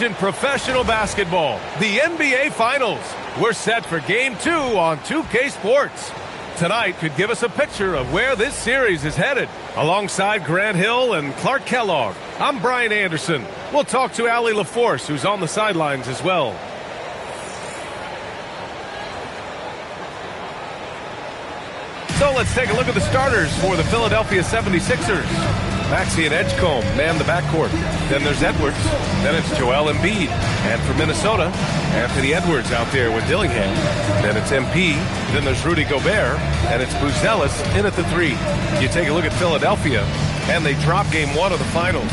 In professional basketball, the NBA Finals. We're set for Game 2 on 2K Sports. Tonight could give us a picture of where this series is headed. Alongside Grant Hill and Clark Kellogg, I'm Brian Anderson. We'll talk to Allie LaForce, who's on the sidelines as well. So let's take a look at the starters for the Philadelphia 76ers. Maxey and Edgecombe man the backcourt. Then there's Edwards. Then it's Joel Embiid. And for Minnesota, Anthony Edwards out there with Dillingham. Then it's MP. Then there's Rudy Gobert. And it's Buzelis in at the 3. You take a look at Philadelphia, and they drop Game 1 of the Finals.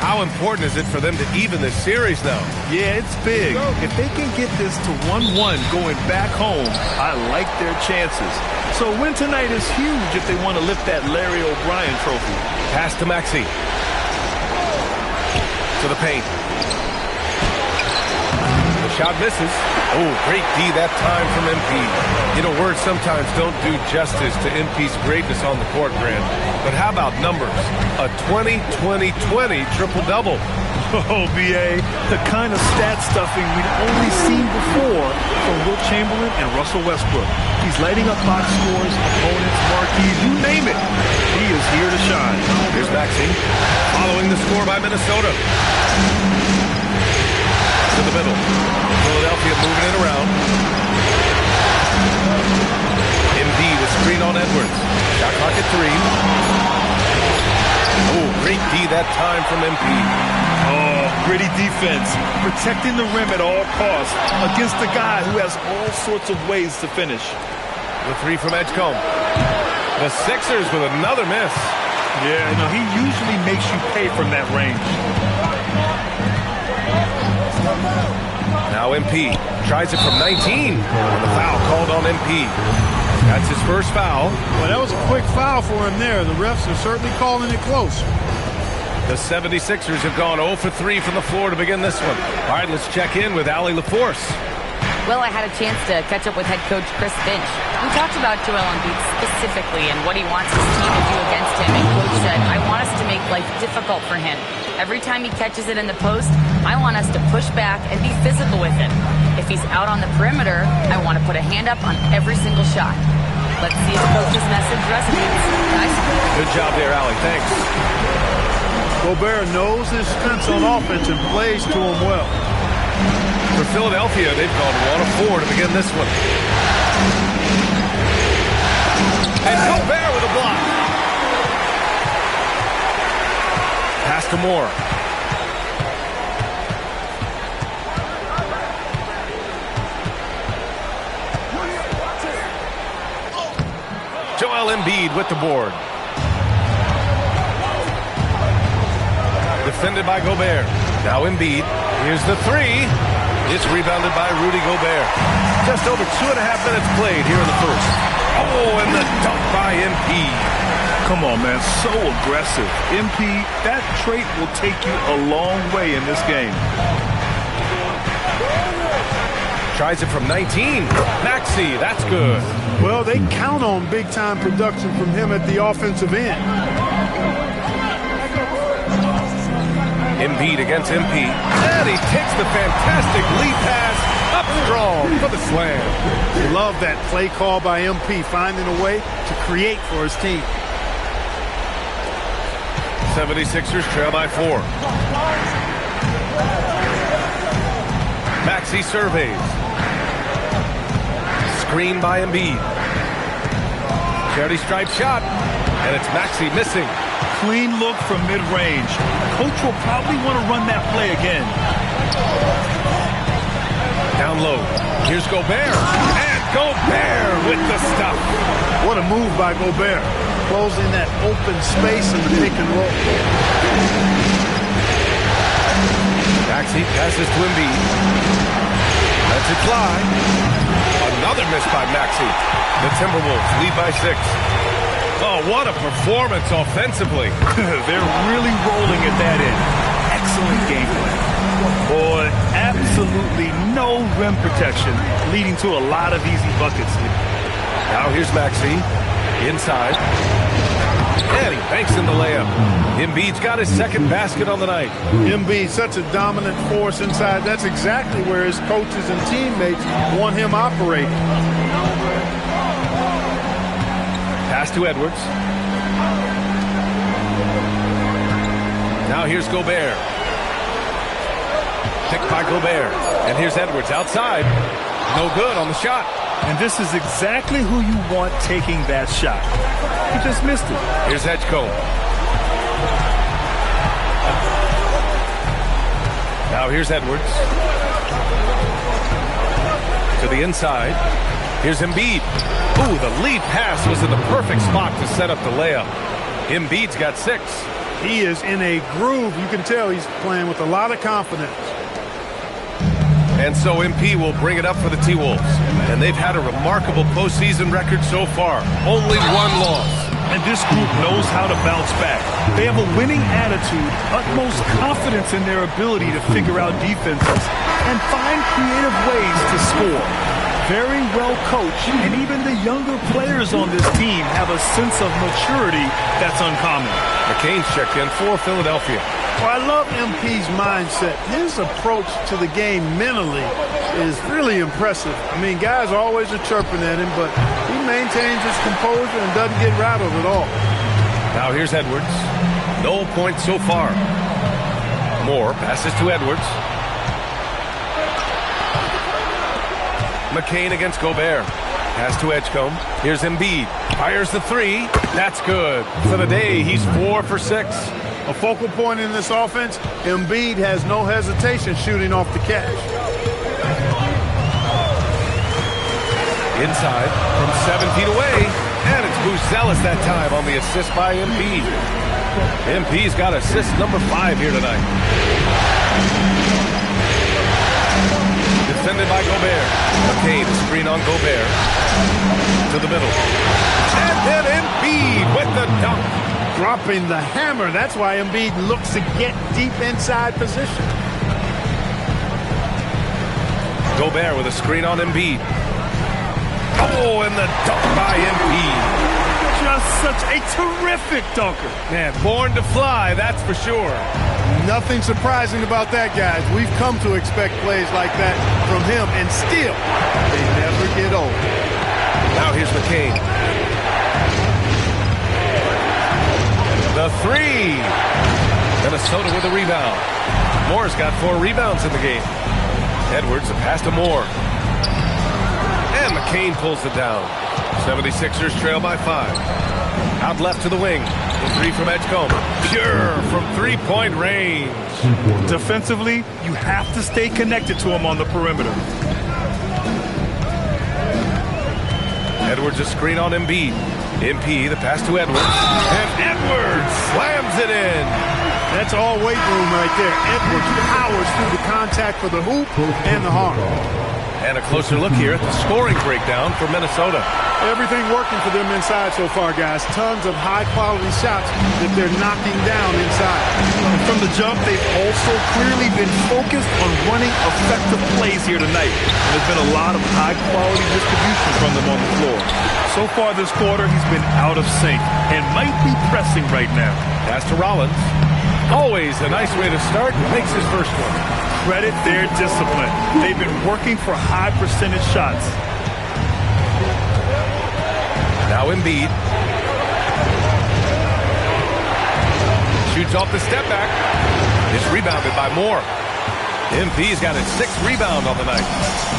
How important is it for them to even this series now? Yeah, it's big. If they can get this to 1-1 going back home, I like their chances. So a win tonight is huge if they want to lift that Larry O'Brien trophy. Pass to Maxey. To the paint. The shot misses. Oh, great D that time from MP. You know, words sometimes don't do justice to MP's greatness on the court, Grant. But how about numbers? A 20-20-20 triple-double. Oh, B.A., the kind of stat stuffing we'd only seen before from Wilt Chamberlain and Russell Westbrook. He's lighting up box scores, opponents, marquees, you name it. He is here to shine. Here's Maxey, following the score by Minnesota. To the middle. Philadelphia moving it around. Embiid, a screen on Edwards. Shot clock at 3. Oh, great D that time from MP. Oh, gritty defense. Protecting the rim at all costs against a guy who has all sorts of ways to finish. The 3 from Edgecombe. The Sixers with another miss. Yeah, no, he usually makes you pay from that range. Now MP tries it from 19. And the foul called on MP. That's his first foul. Well, that was a quick foul for him there. The refs are certainly calling it close. The 76ers have gone 0 for 3 from the floor to begin this one. All right, let's check in with Allie LaForce. Well, I had a chance to catch up with head coach Chris Finch. We talked about Joel Embiid specifically and what he wants his team to do against him. And coach said, I want us to make life difficult for him. Every time he catches it in the post, I want us to push back and be physical with him. If he's out on the perimeter, I want to put a hand up on every single shot. Let's see if coach's message resonates. Guys? Good job there, Allie. Thanks. Gobert knows his strengths on offense and plays to him well. For Philadelphia, they've gone 1 of 4 to begin this one. And Gobert with a block. Pass to Moore. Joel Embiid with the board. Defended by Gobert. Now Embiid. Here's the 3. It's rebounded by Rudy Gobert. Just over 2.5 minutes played here in the first. Oh, and the dunk by MP. Come on, man. So aggressive. MP, that trait will take you a long way in this game. Tries it from 19. Maxey, that's good. Well, they count on big-time production from him at the offensive end. Embiid against MP. And he takes the fantastic lead pass up strong for the slam. Love that play call by MP, finding a way to create for his team. 76ers trail by 4. Maxey surveys. Screen by Embiid. Charity stripe shot. And it's Maxey missing. Clean look from mid-range. Coach will probably want to run that play again. Down low. Here's Gobert. And Gobert with the stuff. What a move by Gobert. Closing that open space in the pick and roll. Maxey passes to Embiid. Lets it fly. Another miss by Maxey. The Timberwolves lead by 6. Oh, what a performance offensively. They're really rolling at that end. Excellent game plan. Boy, absolutely no rim protection, leading to a lot of easy buckets. Now here's Maxey. Inside. And he banks in the layup. Embiid's got his second basket on the night. Embiid, such a dominant force inside. That's exactly where his coaches and teammates want him operating. Pass to Edwards. Now here's Gobert. Picked by Gobert. And here's Edwards outside. No good on the shot. And this is exactly who you want taking that shot. He just missed it. Here's Edgecombe. Now here's Edwards. To the inside. Here's Embiid. Ooh, the lead pass was in the perfect spot to set up the layup. Embiid's got 6. He is in a groove. You can tell he's playing with a lot of confidence. And so MP will bring it up for the T-Wolves. And they've had a remarkable postseason record so far. Only 1 loss. And this group knows how to bounce back. They have a winning attitude, utmost confidence in their ability to figure out defenses, and find creative ways to score. Very well coached, and even the younger players on this team have a sense of maturity that's uncommon. McCain's checked in for Philadelphia. Well, I love MP's mindset. His approach to the game mentally is really impressive. I mean, guys always are chirping at him, but he maintains his composure and doesn't get rattled at all. Now here's Edwards. No points so far. Moore passes to Edwards. McCain against Gobert. Pass to Edgecombe. Here's Embiid. Fires the 3. That's good. For the day, he's 4 for 6. A focal point in this offense, Embiid has no hesitation shooting off the catch. Inside from 7 feet away. And it's Buzelis that time on the assist by Embiid. MP's got assist number 5 here tonight. Defended by Gobert. McCain, screen on Gobert. To the middle. And then Embiid with the dunk. Dropping the hammer. That's why Embiid looks to get deep inside position. Gobert with a screen on Embiid. Oh, and the dunk by Embiid. Just such a terrific dunker. Man, born to fly, that's for sure. Nothing surprising about that, guys. We've come to expect plays like that from him, and still, they never get old. Now here's McCain. The 3. Minnesota with a rebound. Moore's got 4 rebounds in the game. Edwards, a pass to Moore. And McCain pulls it down. 76ers trail by 5. Out left to the wing. The 3 from Edgecombe. Pure from 3-point range. Defensively, you have to stay connected to him on the perimeter. Edwards a screen on Embiid. MP, the pass to Edwards. And Edwards slams it in. That's all weight room right there. Edwards powers through the contact for the hoop and the harm. And a closer look here at the scoring breakdown for Minnesota. Everything working for them inside so far, guys. Tons of high-quality shots that they're knocking down inside. And from the jump, they've also clearly been focused on running effective plays here tonight. And there's been a lot of high-quality distribution from them on the floor. So far this quarter, he's been out of sync and might be pressing right now. Pass to Rollins. Always a nice way to start. Makes his first one. Credit their discipline. They've been working for high percentage shots. Now Embiid. Shoots off the step back. It's rebounded by Moore. MP's got his 6th rebound on the night.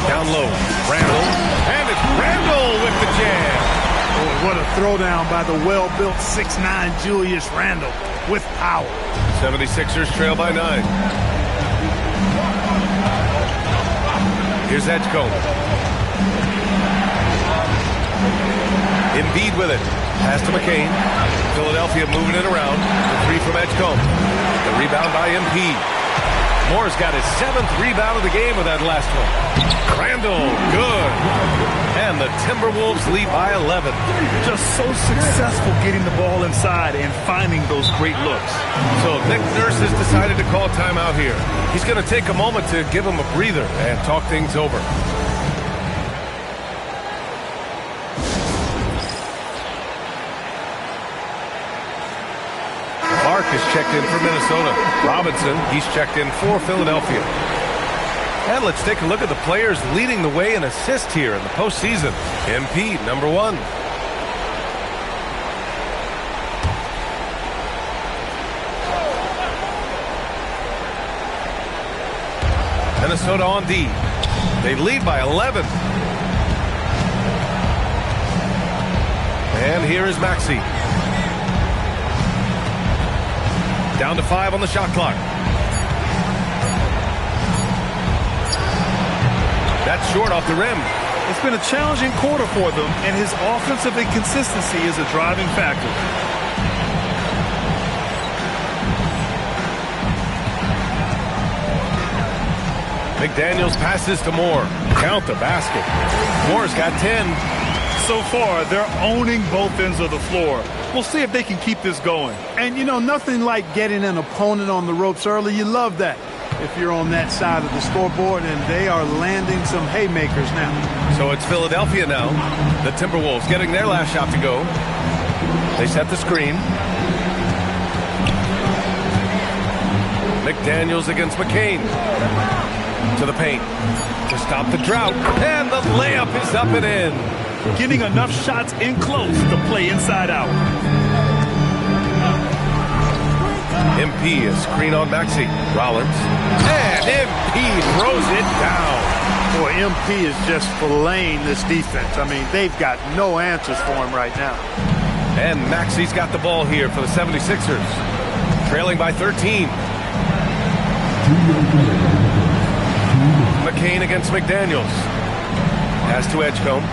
Down low. Randall. And it's Randall with the jam. Oh, what a throwdown by the well-built 6'9" Julius Randle with power. 76ers trail by 9. Here's Edgecombe. Embiid with it. Pass to McCain. Philadelphia moving it around. The 3 from Edgecombe. The rebound by MP. Moore's got his 7th rebound of the game with that last one. Randall, good. And the Timberwolves lead by 11. Just so successful getting the ball inside and finding those great looks. So Nick Nurse has decided to call timeout here. He's going to take a moment to give him a breather and talk things over. is checked in for Minnesota. Robinson, he's checked in for Philadelphia. And let's take a look at the players leading the way in assists here in the postseason. MP, number 1. Minnesota on D. They lead by 11. And here is Maxey. Down to 5 on the shot clock. That's short off the rim. It's been a challenging quarter for them, and his offensive inconsistency is a driving factor. McDaniels passes to Moore. Count the basket. Moore's got 10. So far, they're owning both ends of the floor. We'll see if they can keep this going. And, you know, nothing like getting an opponent on the ropes early. You love that if you're on that side of the scoreboard, and they are landing some haymakers now. So it's Philadelphia now. The Timberwolves getting their last shot to go. They set the screen. McDaniels against McCain. To the paint. To stop the drought. And the layup is up and in. Getting enough shots in close to play inside out. MP is screen on Maxey. Rollins. And MP throws it down. Boy, MP is just filleting this defense. I mean, they've got no answers for him right now. And Maxey's got the ball here for the 76ers. Trailing by 13. McCain against McDaniels. Pass to Edgecombe.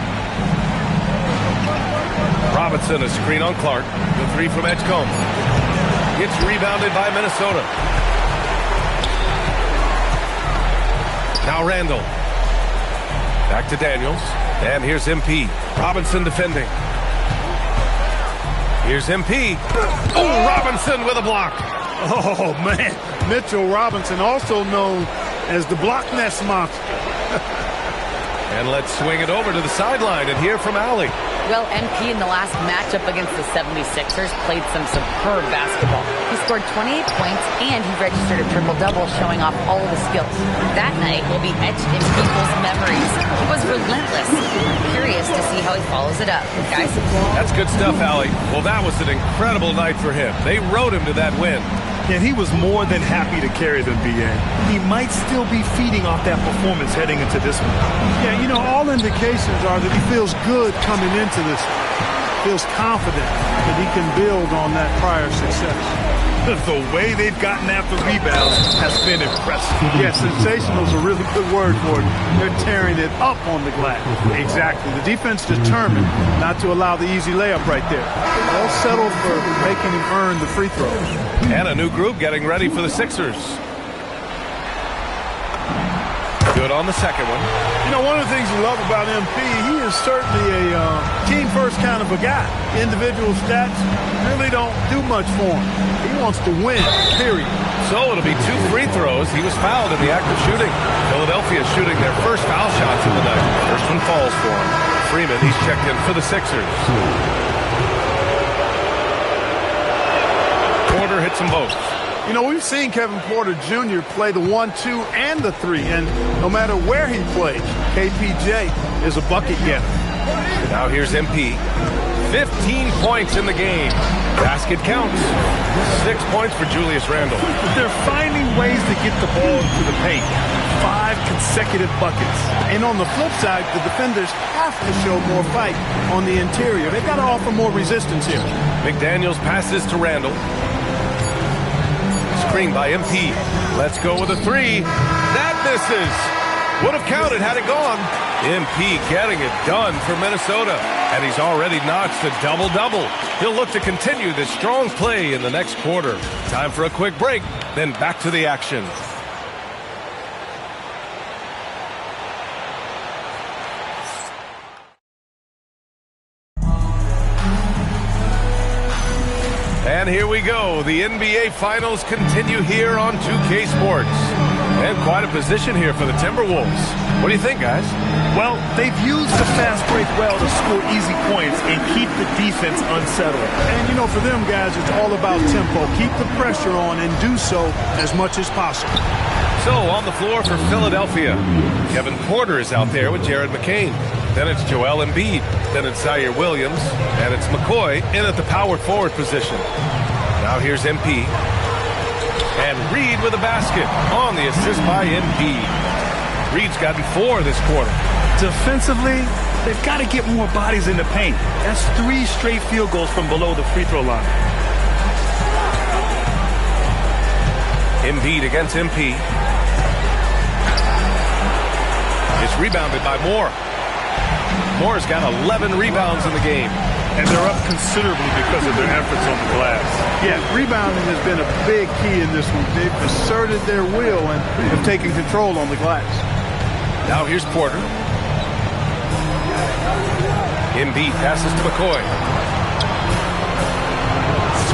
Robinson, a screen on Clark. The 3 from Edgecombe. Gets rebounded by Minnesota. Now Randall. Back to Daniels. And here's MP. Robinson defending. Here's MP. Oh, Robinson with a block. Oh, man. Mitchell Robinson, also known as the block nest monster. And let's swing it over to the sideline and hear from Allie. Well, MP in the last matchup against the 76ers played some superb basketball. He scored 28 points and he registered a triple-double, showing off all of his skills. That night will be etched in people's memories. He was relentless. I'm curious to see how he follows it up. Guys? That's good stuff, Allie. Well, that was an incredible night for him. They rode him to that win. And he was more than happy to carry them, B.A. He might still be feeding off that performance heading into this one. Yeah, you know, all indications are that he feels good coming into this one. Feels confident that he can build on that prior success. The way they've gotten after rebounds has been impressive. Yeah, sensational is a really good word for it. They're tearing it up on the glass. Exactly. The defense determined not to allow the easy layup right there. They'll settle for making him earn the free throws. And a new group getting ready for the Sixers. Good on the second one. You know, one of the things you love about MP, he is certainly a team-first kind of a guy. Individual stats really don't do much for him. He wants to win, period. So it'll be 2 free throws. He was fouled in the act of shooting. Philadelphia shooting their first foul shots of the night. First one falls for him. Freeman, he's checked in for the Sixers. Porter hits them both. You know, we've seen Kevin Porter Jr. play the 1-2 and the 3, and no matter where he plays, KPJ is a bucket getter. And now here's MP. 15 points in the game. Basket counts. 6 points for Julius Randle. They're finding ways to get the ball into the paint. 5 consecutive buckets. And on the flip side, the defenders have to show more fight on the interior. They've got to offer more resistance here. McDaniels passes to Randle. Screen by MP. Let's go with a 3. That misses. Would have counted had it gone. MP getting it done for Minnesota. And he's already notched a double-double. He'll look to continue this strong play in the next quarter. Time for a quick break, then back to the action. And here we go. The NBA Finals continue here on 2K Sports. And quite a position here for the Timberwolves. What do you think, guys? Well, they've used the fast break well to score easy points and keep the defense unsettled. And, you know, for them guys, it's all about tempo. Keep the pressure on and do so as much as possible. So, on the floor for Philadelphia, Kevin Porter is out there with Jared McCain. Then it's Joel Embiid. Then it's Zaire Williams. And it's McCoy in at the power forward position. Now here's MP. And Reed with a basket on the assist by Embiid. Reed's gotten 4 this quarter. Defensively, they've got to get more bodies in the paint. That's 3 straight field goals from below the free throw line. Embiid against MP. It's rebounded by Moore. Moore's got 11 rebounds in the game. And they're up considerably because of their efforts on the glass. Yeah, rebounding has been a big key in this one. They've asserted their will and have taken control on the glass. Now here's Porter. Embiid passes to McCoy.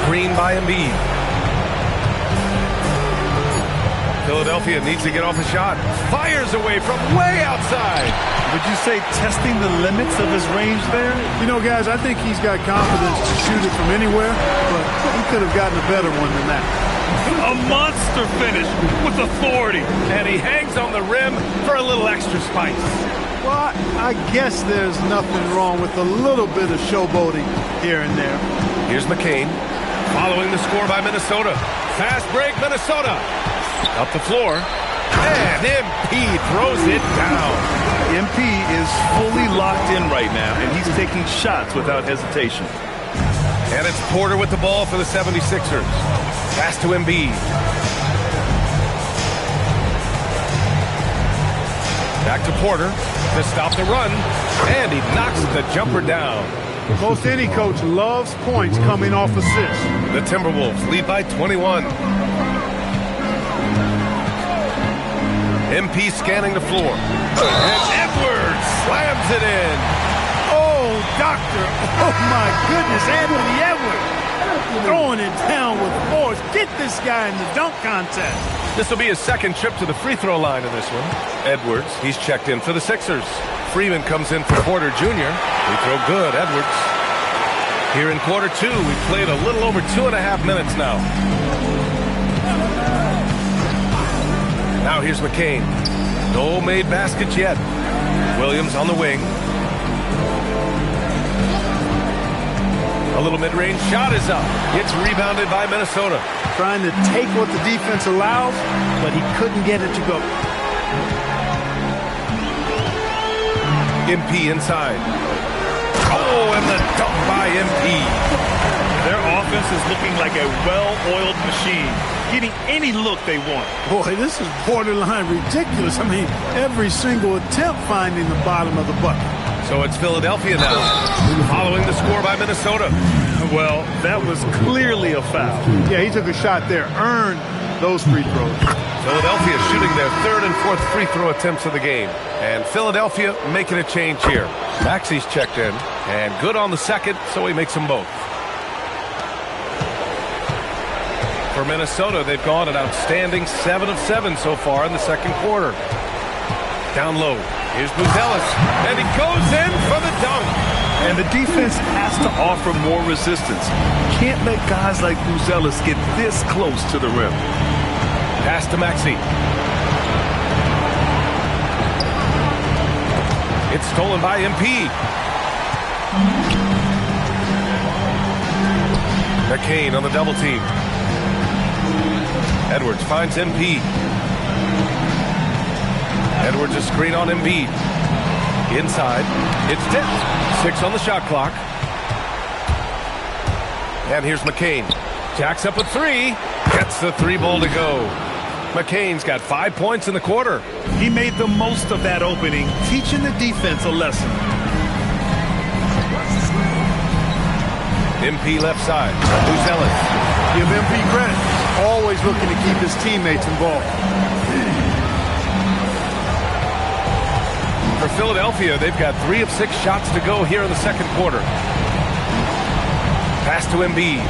Screen by Embiid. Philadelphia needs to get off a shot. Fires away from way outside. Would you say testing the limits of his range there? You know, guys, I think he's got confidence to shoot it from anywhere, but he could have gotten a better one than that. A monster finish with authority. And he hangs on the rim for a little extra spice. Well, I guess there's nothing wrong with a little bit of showboating here and there. Here's McCain following the score by Minnesota. Fast break, Minnesota. Up the floor. And MP throws it down. MP is fully locked in right now, and he's taking shots without hesitation. And it's Porter with the ball for the 76ers. Pass to Embiid. Back to Porter to stop the run. And he knocks the jumper down. Most any coach loves points coming off assists. The Timberwolves lead by 21. MP scanning the floor. And Edwards slams it in. Oh, doctor. Oh, my goodness. Anthony Edwards throwing it down with force. Get this guy in the dunk contest. This will be his second trip to the free throw line in this one. Edwards, he's checked in for the Sixers. Freeman comes in for Porter Jr. Free throw good, Edwards. Here in quarter 2, we've played a little over 2.5 minutes now. Now here's McCain. No made baskets yet. Williams on the wing. A little mid-range shot is up. It's rebounded by Minnesota. Trying to take what the defense allows, but he couldn't get it to go. MP inside. Oh, and the dunk by MP. Their offense is looking like a well-oiled machine, getting any look they want. Boy, this is borderline ridiculous. I mean, every single attempt finding the bottom of the bucket. So it's Philadelphia now, following the score by Minnesota. Well, that was clearly a foul. Yeah, he took a shot there, earned those free throws. Philadelphia shooting their 3rd and 4th free throw attempts of the game. And Philadelphia making a change here. Maxi's checked in, and good on the second, so he makes them both. For Minnesota, they've gone an outstanding 7 of 7 so far in the second quarter. Down low. Here's Buzelis, and he goes in for the dunk. And the defense has to offer more resistance. Can't let guys like Buzelis get this close to the rim. Pass to Maxey. It's stolen by MP. McCain on the double team. Edwards finds MP. Edwards a screen on Embiid. Inside. It's tipped. 6 on the shot clock. And here's McCain. Jacks up a 3. Gets the 3-ball to go. McCain's got 5 points in the quarter. He made the most of that opening, teaching the defense a lesson. MP left side. Buzelis. Give MP credit. Always looking to keep his teammates involved. For Philadelphia, they've got 3 of 6 shots to go here in the second quarter. Pass to Embiid.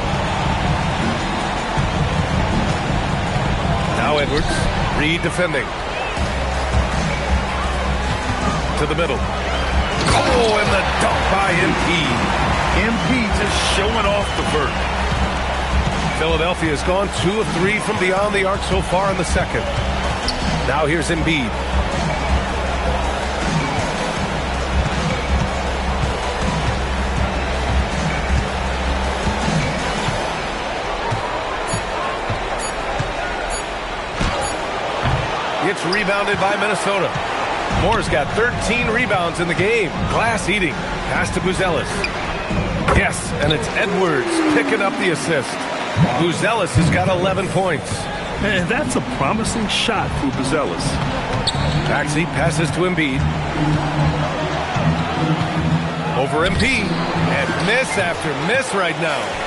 Now Edwards Reed defending. To the middle. Oh, and the dunk by MP. MP just showing off the vert. Philadelphia has gone 2 of 3 from beyond the arc so far in the second. Now here's Embiid. It's rebounded by Minnesota. Moore's got 13 rebounds in the game. Glass eating. Pass to Buzelis. Yes, and it's Edwards picking up the assist. Buzelis has got 11 points. And that's a promising shot for Buzelis. Maxey passes to Embiid. Over MP. And miss after miss right now.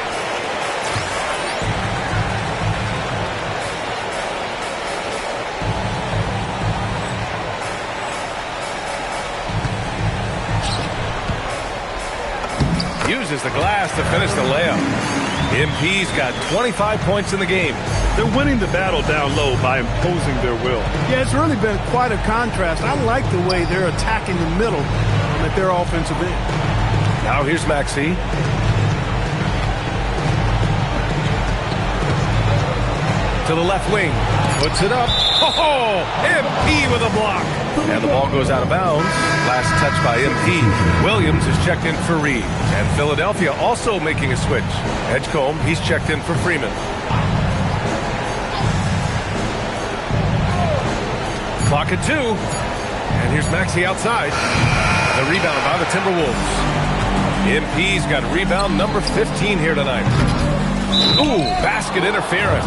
Uses the glass to finish the layup. MP's got 25 points in the game. They're winning the battle down low by imposing their will. Yeah, it's really been quite a contrast. I like the way they're attacking the middle at their offensive end. Now here's Maxey. To the left wing. Puts it up. Oh, MP with a block. And the ball goes out of bounds. Last touch by MP. Williams is checked in for Reed. And Philadelphia also making a switch. Edgecombe, he's checked in for Freeman. Clock at 2. And here's Maxey outside. The rebound by the Timberwolves. MP's got rebound number 15 here tonight. Ooh, basket interference.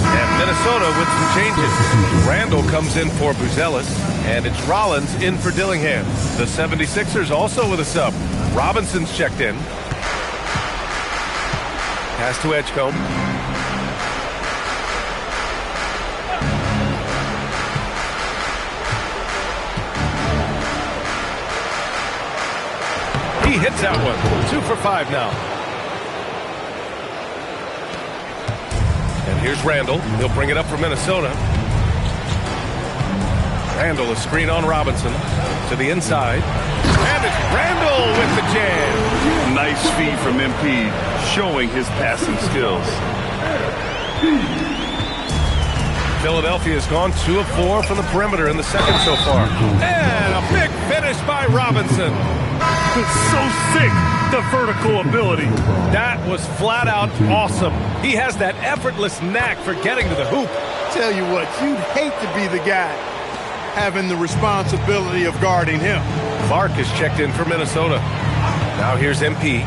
And Minnesota with some changes. Randall comes in for Buzelis, and it's Rollins in for Dillingham. The 76ers also with a sub. Robinson's checked in. Pass to Edgecombe. He hits that one. 2 for 5 now. And here's Randall. He'll bring it up for Minnesota. Randall, a screen on Robinson. To the inside. And it's Randall with the jam. Nice feed from MP, showing his passing skills. Philadelphia has gone 2 of 4 from the perimeter in the second so far. And a big finish by Robinson. It's so sick, the vertical ability. That was flat out awesome. He has that effortless knack for getting to the hoop. Tell you what, you'd hate to be the guy having the responsibility of guarding him. Clark is checked in for Minnesota. Now here's MP.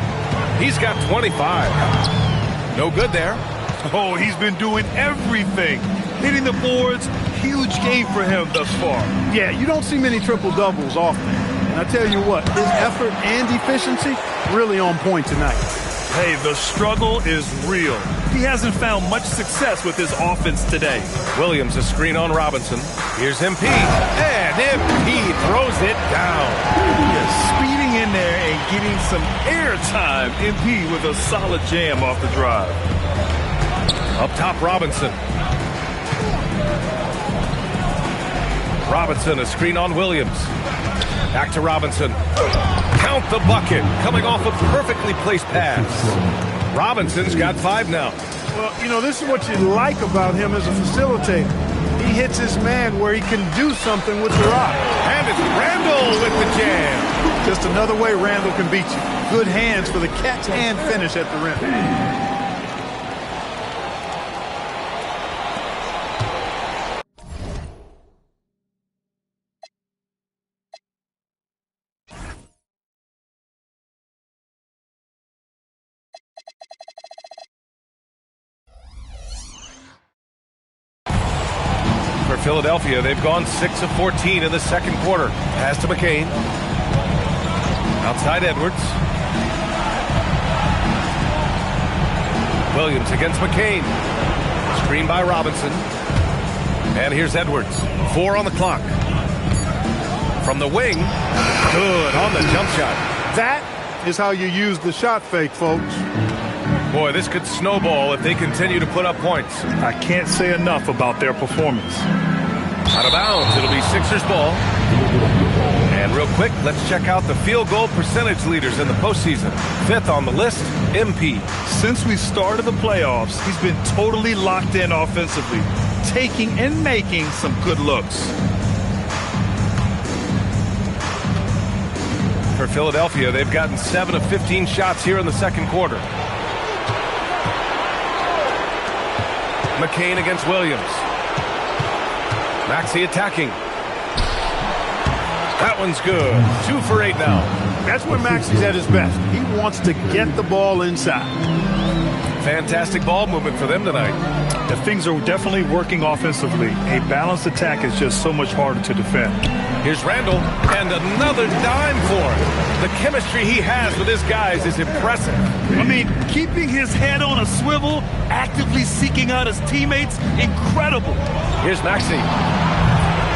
He's got 25. No good there. Oh, he's been doing everything. Hitting the boards, huge game for him thus far. Yeah, you don't see many triple-doubles often. And I tell you what, his effort and efficiency really on point tonight. Hey, the struggle is real. He hasn't found much success with his offense today. Williams, a screen on Robinson. Here's MP. And MP throws it down. Yes, speeding in there and getting some airtime. MP with a solid jam off the drive. Up top, Robinson. Robinson, a screen on Williams. Back to Robinson. Count the bucket. Coming off a perfectly placed pass. Robinson's got 5 now. Well, you know, this is what you like about him as a facilitator. He hits his man where he can do something with the rock. And it's Randall with the jam. Just another way Randall can beat you. Good hands for the catch and finish at the rim. Philadelphia, they've gone 6 of 14 in the second quarter. Pass to McCain. Outside Edwards. Williams against McCain. Screen by Robinson. And here's Edwards. 4 on the clock. From the wing. Good on the jump shot. That is how you use the shot fake, folks. Boy, this could snowball if they continue to put up points. I can't say enough about their performance. Out of bounds, it'll be Sixers ball. And real quick, let's check out the field goal percentage leaders in the postseason. 5th on the list, MP. Since we started the playoffs, he's been totally locked in offensively, taking and making some good looks. For Philadelphia, they've gotten 7 of 15 shots here in the second quarter. McCain against Williams. Maxey attacking. That one's good. 2 for 8 now. That's where Maxey's at his best. He wants to get the ball inside. Fantastic ball movement for them tonight. The things are definitely working offensively. A balanced attack is just so much harder to defend. Here's Randall, and another dime for him. The chemistry he has with his guys is impressive. I mean, keeping his head on a swivel, actively seeking out his teammates, incredible. Here's Maxey.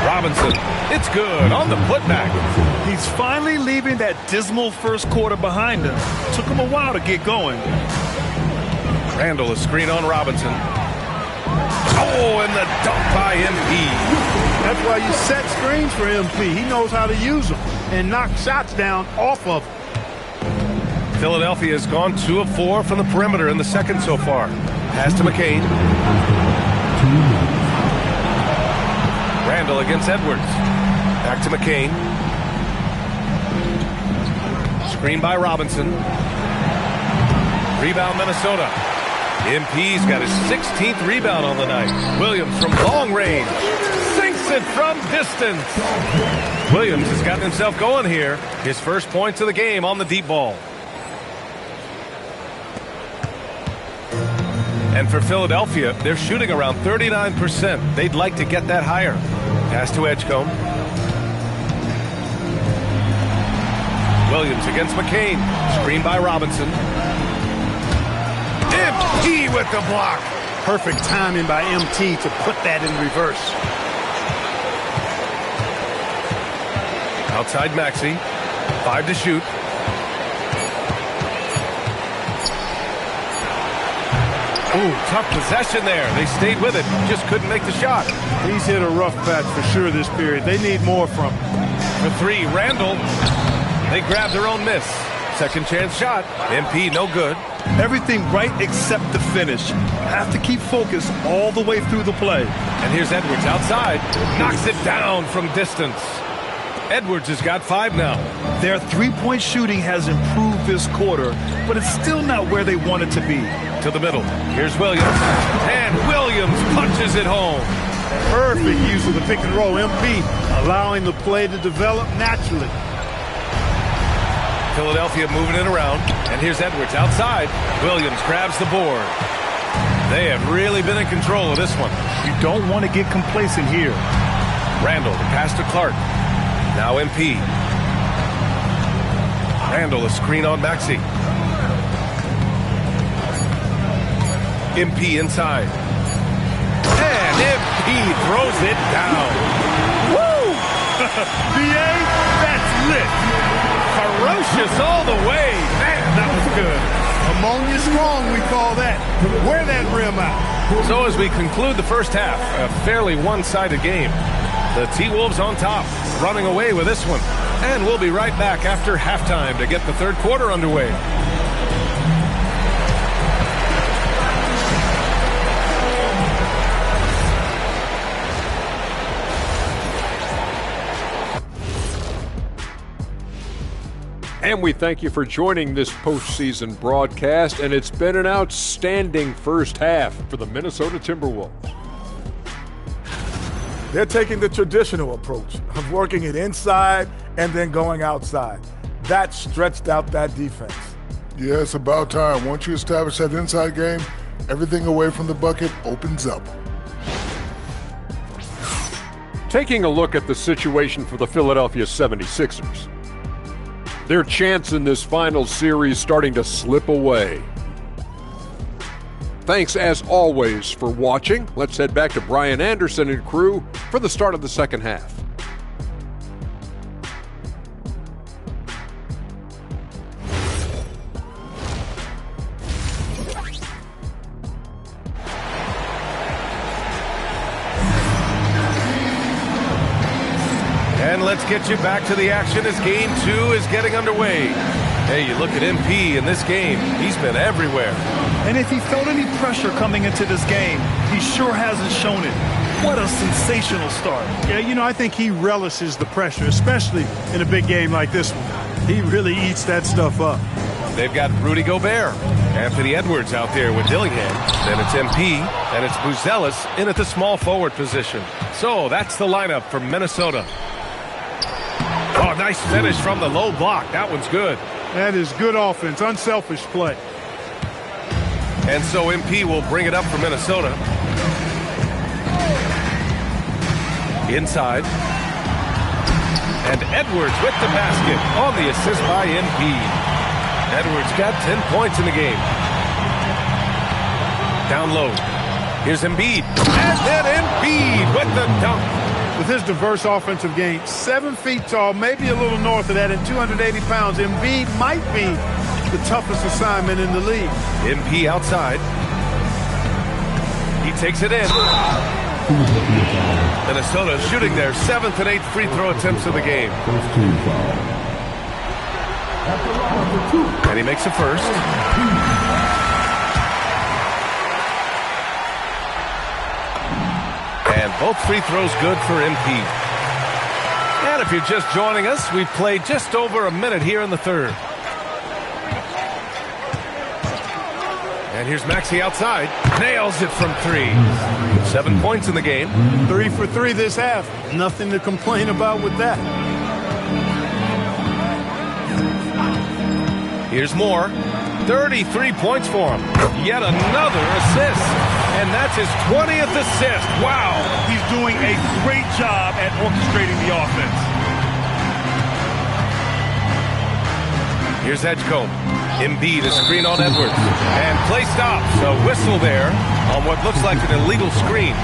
Robinson, it's good on the putback. He's finally leaving that dismal first quarter behind him. Took him a while to get going. Randall, a screen on Robinson. Oh, and the dunk by MP. That's why you set screens for MP. He knows how to use them and knock shots down off of them. Philadelphia has gone 2 of 4 from the perimeter in the second so far. Pass to McCain. Randall against Edwards. Back to McCain. Screen by Robinson. Rebound Minnesota. MP's got his 16th rebound on the night. Williams from long range. Sinks it from distance. Williams has gotten himself going here. His first points of the game on the deep ball. And for Philadelphia, they're shooting around 39%. They'd like to get that higher. Pass to Edgecombe. Williams against McCain. Screen by Robinson. MT with the block. Perfect timing by MT to put that in reverse. Outside Maxey. 5 to shoot. Ooh, tough possession there. They stayed with it. Just couldn't make the shot. He's hit a rough patch for sure this period. They need more from him. For 3, Randall. They grabbed their own miss. Second chance shot. MP no good. Everything right except the finish. Have to keep focused all the way through the play. And here's Edwards outside. Knocks it down from distance. Edwards has got 5 now. Their three-point shooting has improved this quarter, but it's still not where they want it to be. To the middle. Here's Williams. And Williams punches it home. Perfect use of the pick and roll. MP allowing the play to develop naturally. Philadelphia moving it around. And here's Edwards outside. Williams grabs the board. They have really been in control of this one. You don't want to get complacent here. Randall, the pass to Clark. Now MP. Randall, a screen on Maxey. MP inside. And MP throws it down. Woo! BA, that's lit. Ferocious all the way. Man, that was good. Ammonia strong, we call that. Wear that rim out. So as we conclude the first half, a fairly one-sided game. The T-Wolves on top, running away with this one. And we'll be right back after halftime to get the third quarter underway. And we thank you for joining this postseason broadcast, and it's been an outstanding first half for the Minnesota Timberwolves. They're taking the traditional approach of working it inside and then going outside. That stretched out that defense. Yeah, it's about time. Once you establish that inside game, everything away from the bucket opens up. Taking a look at the situation for the Philadelphia 76ers. Their chance in this final series starting to slip away. Thanks, as always, for watching. Let's head back to Brian Anderson and crew for the start of the second half. And let's get you back to the action as game 2 is getting underway. Hey, you look at MP in this game, he's been everywhere. And if he felt any pressure coming into this game, he sure hasn't shown it. What a sensational start. Yeah, you know, I think he relishes the pressure, especially in a big game like this one. He really eats that stuff up. They've got Rudy Gobert. Anthony Edwards out there with Dillingham. Then it's MP, and it's Buzelis in at the small forward position. So that's the lineup for Minnesota. Oh, nice finish from the low block. That one's good. That is good offense, unselfish play. And so MP will bring it up for Minnesota. Inside. And Edwards with the basket on the assist by MP. Edwards got 10 points in the game. Down low. Here's Embiid. And then Embiid with the dunk. With his diverse offensive game, 7 feet tall, maybe a little north of that, and 280 pounds, Embiid might be the toughest assignment in the league. MP outside. He takes it in. Minnesota shooting their 7th and 8th free throw attempts of the game. And he makes the first. And both free throws good for MP. And if you're just joining us, we've played just over a minute here in the third. And here's Maxey outside. Nails it from 3. 7 points in the game. 3 for 3 this half. Nothing to complain about with that. Here's more. 33 points for him. Yet another assist. And that's his 20th assist. Wow. He's doing a great job at orchestrating the offense. Here's Edgecombe. Embiid is screen on Edwards. And play stops. A whistle there on what looks like an illegal screen.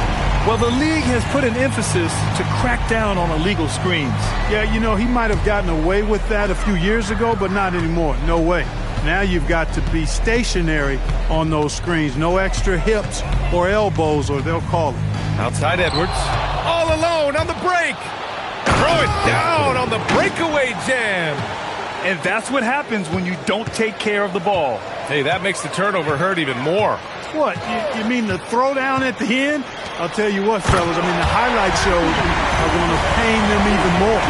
Well, the league has put an emphasis to crack down on illegal screens. Yeah, you know, he might have gotten away with that a few years ago, but not anymore. No way. Now you've got to be stationary on those screens. No extra hips or elbows, or they'll call it. Outside Edwards. All alone on the break. Throw it down on the breakaway jam. And that's what happens when you don't take care of the ball. Hey, that makes the turnover hurt even more. What, you mean the throwdown at the end? I'll tell you what, fellas, I mean, the highlight shows are going to pain them even more.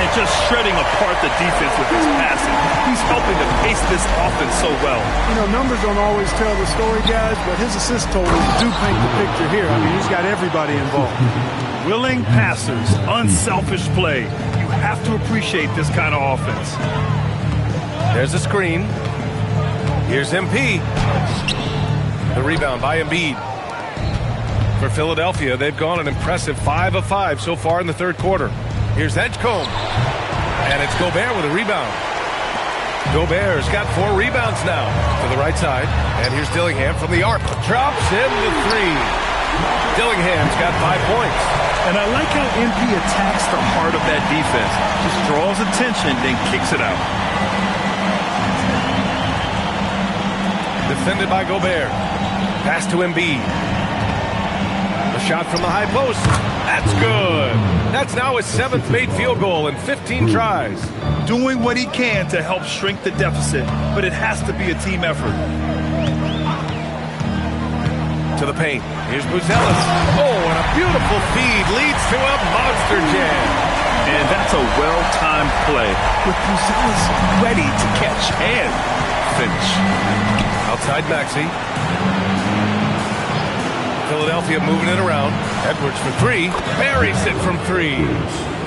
And just shredding apart the defense with his passing. He's helping to pace this offense so well. You know, numbers don't always tell the story, guys, but his assist totals do paint the picture here. I mean, he's got everybody involved. Willing passers, unselfish play. You have to appreciate this kind of offense. There's a screen. Here's MP. The rebound by Embiid. For Philadelphia, they've gone an impressive 5 of 5 so far in the third quarter. Here's Edgecombe. And it's Gobert with a rebound. Gobert's got 4 rebounds now to the right side. And here's Dillingham from the arc. Drops in the 3. Dillingham's got 5 points. And I like how MP attacks the heart of that defense. Just draws attention, then kicks it out. Defended by Gobert. Pass to Embiid. A shot from the high post. That's good. That's now his 7th made field goal in 15 tries. Doing what he can to help shrink the deficit, but it has to be a team effort. To the paint. Here's Buzelis. Oh, and a beautiful feed leads to a monster jam. And that's a well-timed play with Buzelis ready to catch and finish. Outside Maxey. Philadelphia moving it around. Edwards for 3. Buries it from 3.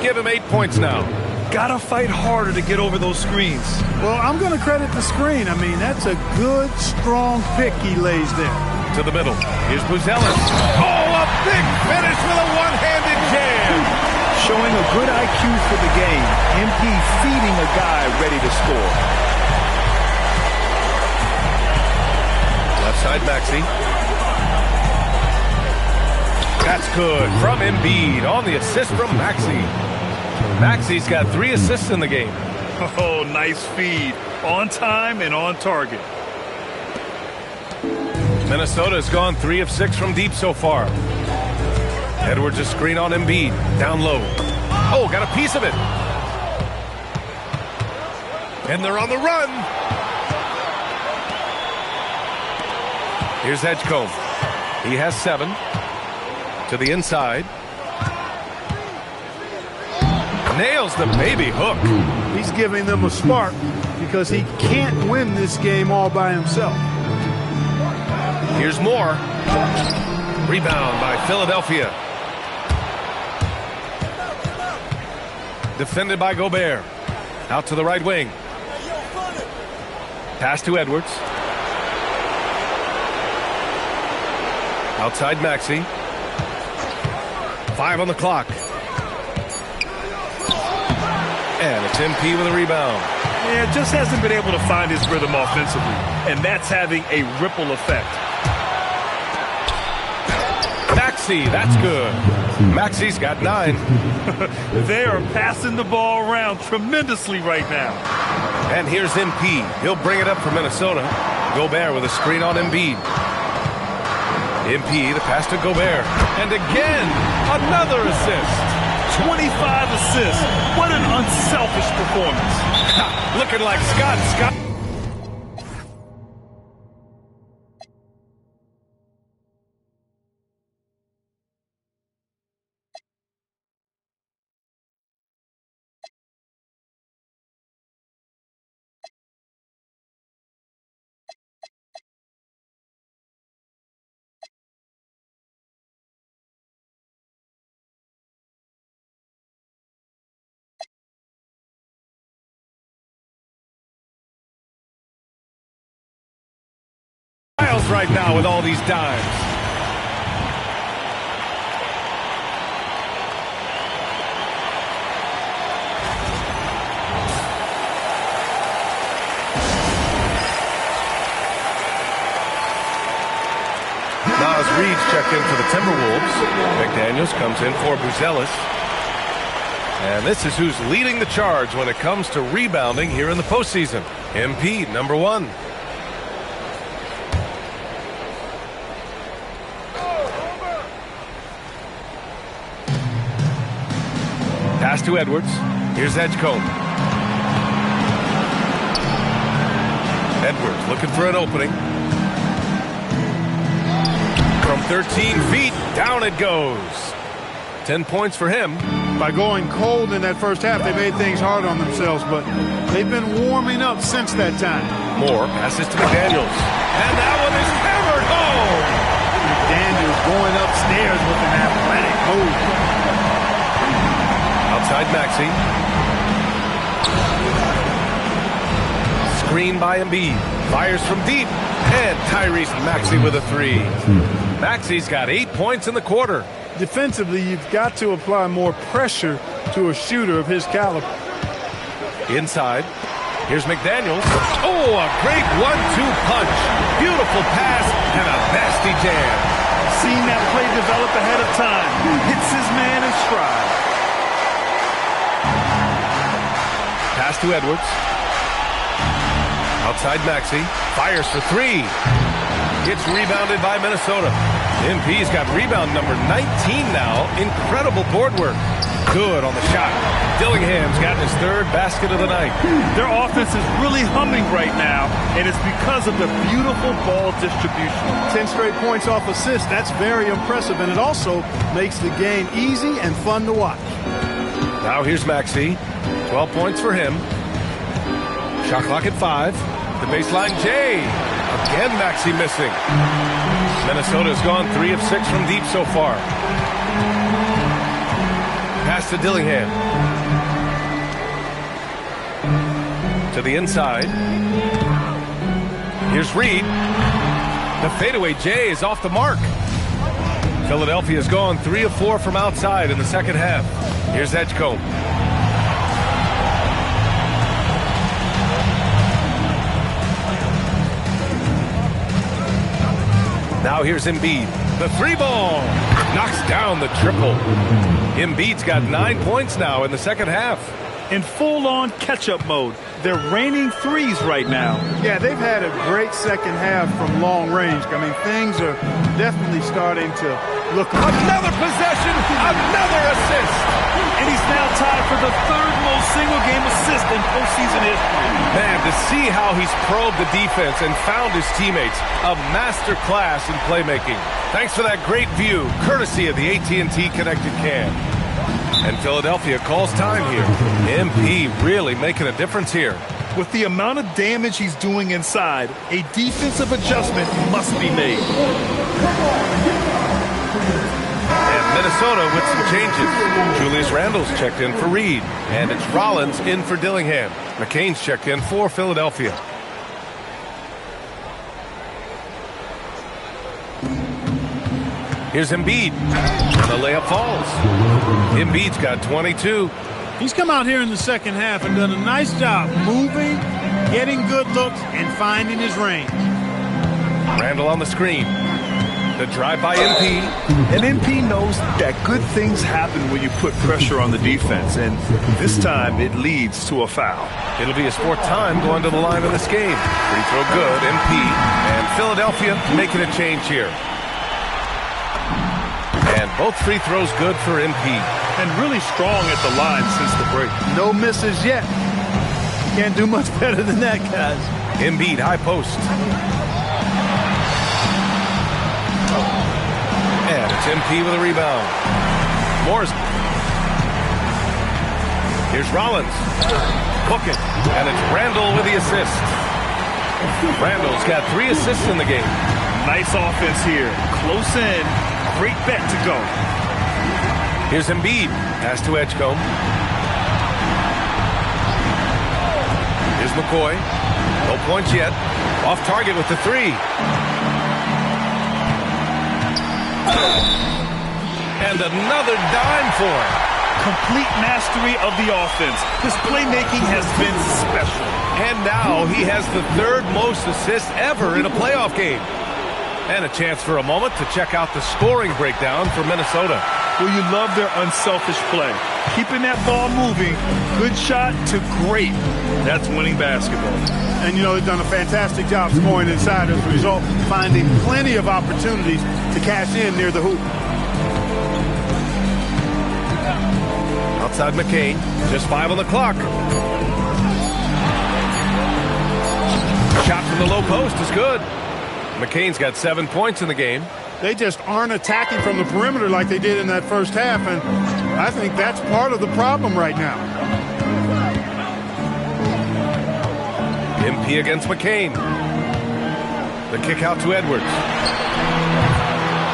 Give him 8 points now. Gotta fight harder to get over those screens. Well, I'm going to credit the screen. I mean, that's a good, strong pick he lays there. To the middle. Here's Buzelis. Oh, a big finish with a one-handed jam. Showing a good IQ for the game. MP feeding a guy ready to score. Left side Maxey. That's good from Embiid on the assist from Maxey. Maxey's got 3 assists in the game. Oh, nice feed. On time and on target. Minnesota's gone 3 of 6 from deep so far. Edwards a screen on Embiid. Down low. Oh, got a piece of it. And they're on the run. Here's Edgecombe. He has 7. To the inside. Nails the baby hook. He's giving them a spark because he can't win this game all by himself. Here's more. Rebound by Philadelphia. Defended by Gobert. Out to the right wing. Pass to Edwards. Outside Maxey. 5 on the clock. And it's MP with a rebound. Yeah, just hasn't been able to find his rhythm offensively, and that's having a ripple effect. Maxey, that's good. Maxey's got 9. They are passing the ball around tremendously right now. And here's MP. He'll bring it up for Minnesota. Gobert with a screen on Embiid. MP, the pass to Gobert. And again, another assist. 25 assists. What an unselfish performance. Looking like Scott. Miles right now with all these dimes. Now as Reed's checked in for the Timberwolves, McDaniels comes in for Buzelis. And this is who's leading the charge when it comes to rebounding here in the postseason. MP, number 1. Pass to Edwards. Here's Edgecombe. Edwards looking for an opening. From 13 feet, down it goes. 10 points for him. By going cold in that first half, they made things hard on themselves, but they've been warming up since that time. Moore passes to McDaniels. And that one is hammered home. McDaniels going upstairs with an athletic move. Outside Maxey. Screen by Embiid. Fires from deep. And Tyrese Maxey with a 3. Maxey's got 8 points in the quarter. Defensively, you've got to apply more pressure to a shooter of his caliber. Inside. Here's McDaniels. Oh, a great 1-2 punch. Beautiful pass and a nasty jam. Seeing that play develop ahead of time. Hits his man in stride. Pass to Edwards. Outside Maxey. Fires for 3. Gets rebounded by Minnesota. MP's got rebound number 19 now. Incredible board work. Good on the shot. Dillingham's gotten his 3rd basket of the night. Their offense is really humming right now, and it's because of the beautiful ball distribution. 10 straight points off assists. That's very impressive, and it also makes the game easy and fun to watch. Now here's Maxey. 12 points for him. Shot clock at 5. The baseline J. Again Maxey missing. Minnesota's gone 3 of 6 from deep so far. Pass to Dillingham. To the inside. Here's Reed. The fadeaway J is off the mark. Philadelphia's gone 3 of 4 from outside in the second half. Here's Edgecombe. Now here's Embiid. The 3-ball knocks down the triple. Embiid's got 9 points now in the second half. in full-on catch-up mode. They're raining threes right now. Yeah, they've had a great second half from long range. I mean, things are definitely starting to look. Another possession, another assist. And he's now tied for the third most single-game assist in postseason history. Man, to see how he's probed the defense and found his teammates, a master class in playmaking. Thanks for that great view, courtesy of the AT&T Connected Cam. And Philadelphia calls time here. MP really making a difference here. With the amount of damage he's doing inside, a defensive adjustment must be made. And Minnesota with some changes. Julius Randle's checked in for Reed. And it's Rollins in for Dillingham. McCain's checked in for Philadelphia. Here's Embiid. And the layup falls. Embiid's got 22. He's come out here in the second half and done a nice job moving, getting good looks, and finding his range. Randle on the screen. The drive by MP. And MP knows that good things happen when you put pressure on the defense, and this time it leads to a foul. It'll be his fourth time going to the line of this game. Free throw good, MP. And Philadelphia making a change here. And both free throws good for MP. And really strong at the line since the break. No misses yet. Can't do much better than that, guys. Embiid, high post. And it's MP with a rebound. Morris. Here's Rollins. Book it. And it's Randle with the assist. Randle's got 3 assists in the game. Nice offense here. Close in. Great bet to go. Here's Embiid. Pass to Edgecombe. Here's McCoy. No points yet. Off target with the 3. And another dime for him. Complete mastery of the offense. His playmaking has been special. And now he has the 3rd most assists ever in a playoff game. And a chance for a moment to check out the scoring breakdown for Minnesota. Well, you love their unselfish play. Keeping that ball moving, good shot to great. That's winning basketball. And, you know, they've done a fantastic job scoring inside as a result, finding plenty of opportunities to cash in near the hoop. Outside McCain, just 5 on the clock. Shot from the low post is good. McCain's got 7 points in the game. They just aren't attacking from the perimeter like they did in that first half, and I think that's part of the problem right now. MP against McCain. The kick out to Edwards.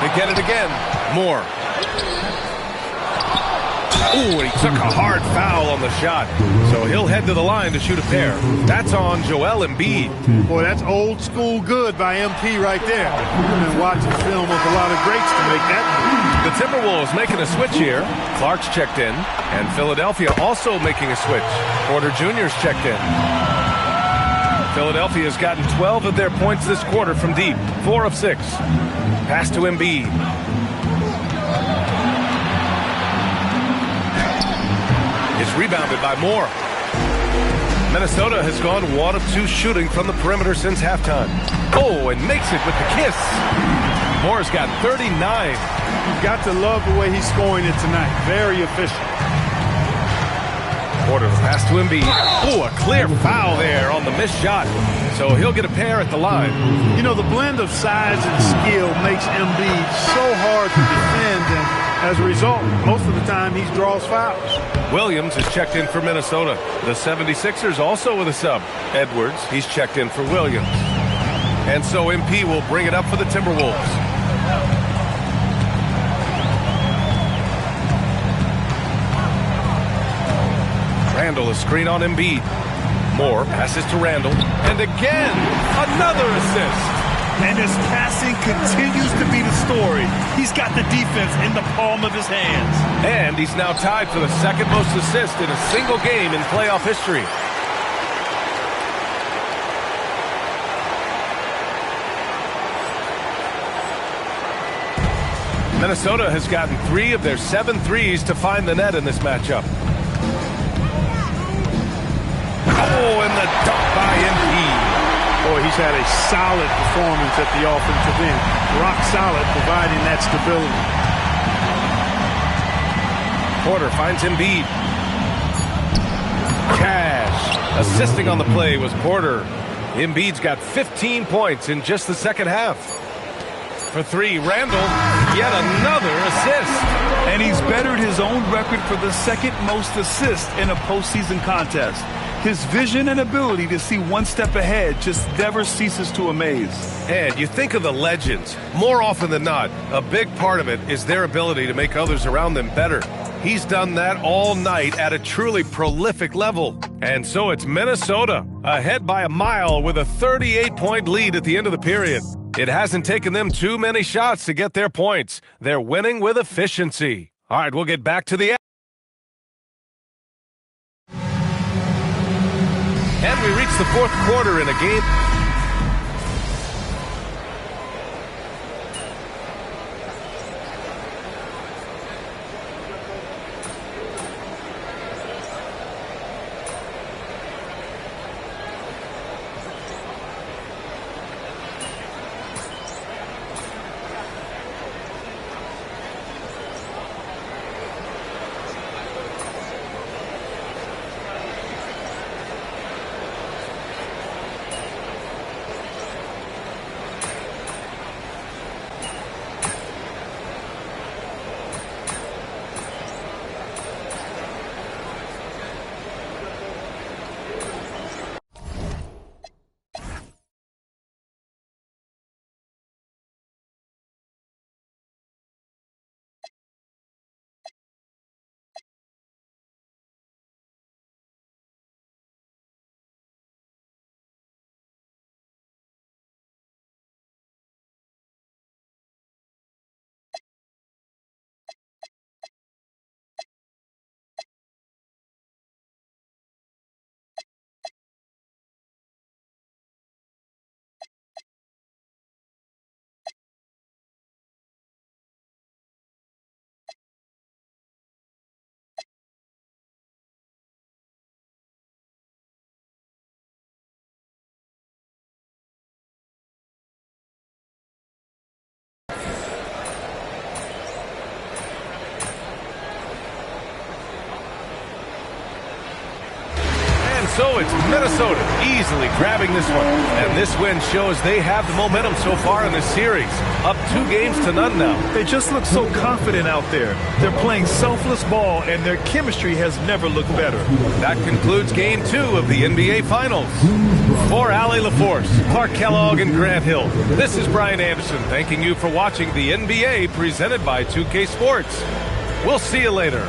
They get it again. Moore. Ooh, he took a hard foul on the shot. So he'll head to the line to shoot a pair. That's on Joel Embiid. Boy, that's old school good by MP right there. I've been watching film with a lot of greats to make that move. The Timberwolves making a switch here. Clark's checked in. And Philadelphia also making a switch. Porter Jr.'s checked in. Philadelphia has gotten 12 of their points this quarter from deep. 4 of 6. Pass to Embiid. Is rebounded by Moore. Minnesota has gone 1 of 2 shooting from the perimeter since halftime. Oh, and makes it with the kiss. Moore's got 39. You've got to love the way he's scoring it tonight. Very efficient. Porter pass to Embiid. Oh, a clear foul there on the missed shot. So he'll get a pair at the line. You know, the blend of size and skill makes Embiid so hard to defend, and as a result, most of the time he draws fouls. Williams is checked in for Minnesota. The 76ers also with a sub. Edwards, he's checked in for Williams. And so MP will bring it up for the Timberwolves. Randle, a screen on Embiid. Moore passes to Randle. And again, another assist. And his passing continues to be the story. He's got the defense in the palm of his hands. And he's now tied for the 2nd most assists in a single game in playoff history. Minnesota has gotten 3 of their 7 threes to find the net in this matchup. Oh, and the dunk by Embiid. Boy, he's had a solid performance at the offensive end. Rock solid, providing that stability. Porter finds Embiid. Cash. Assisting on the play was Porter. Embiid's got 15 points in just the second half. For three, Randall, yet another assist. And he's bettered his own record for the second most assists in a postseason contest. His vision and ability to see one step ahead just never ceases to amaze. And you think of the legends, more often than not, a big part of it is their ability to make others around them better. He's done that all night at a truly prolific level. And so it's Minnesota, ahead by a mile with a 38-point lead at the end of the period. It hasn't taken them too many shots to get their points. They're winning with efficiency. All right, we'll get back to the end. And we reach the fourth quarter in a game. So it's Minnesota easily grabbing this one. And this win shows they have the momentum so far in this series. Up 2-0 now. They just look so confident out there. They're playing selfless ball, and their chemistry has never looked better. That concludes Game 2 of the NBA Finals. For Allie LaForce, Clark Kellogg, and Grant Hill, this is Brian Anderson thanking you for watching the NBA presented by 2K Sports. We'll see you later.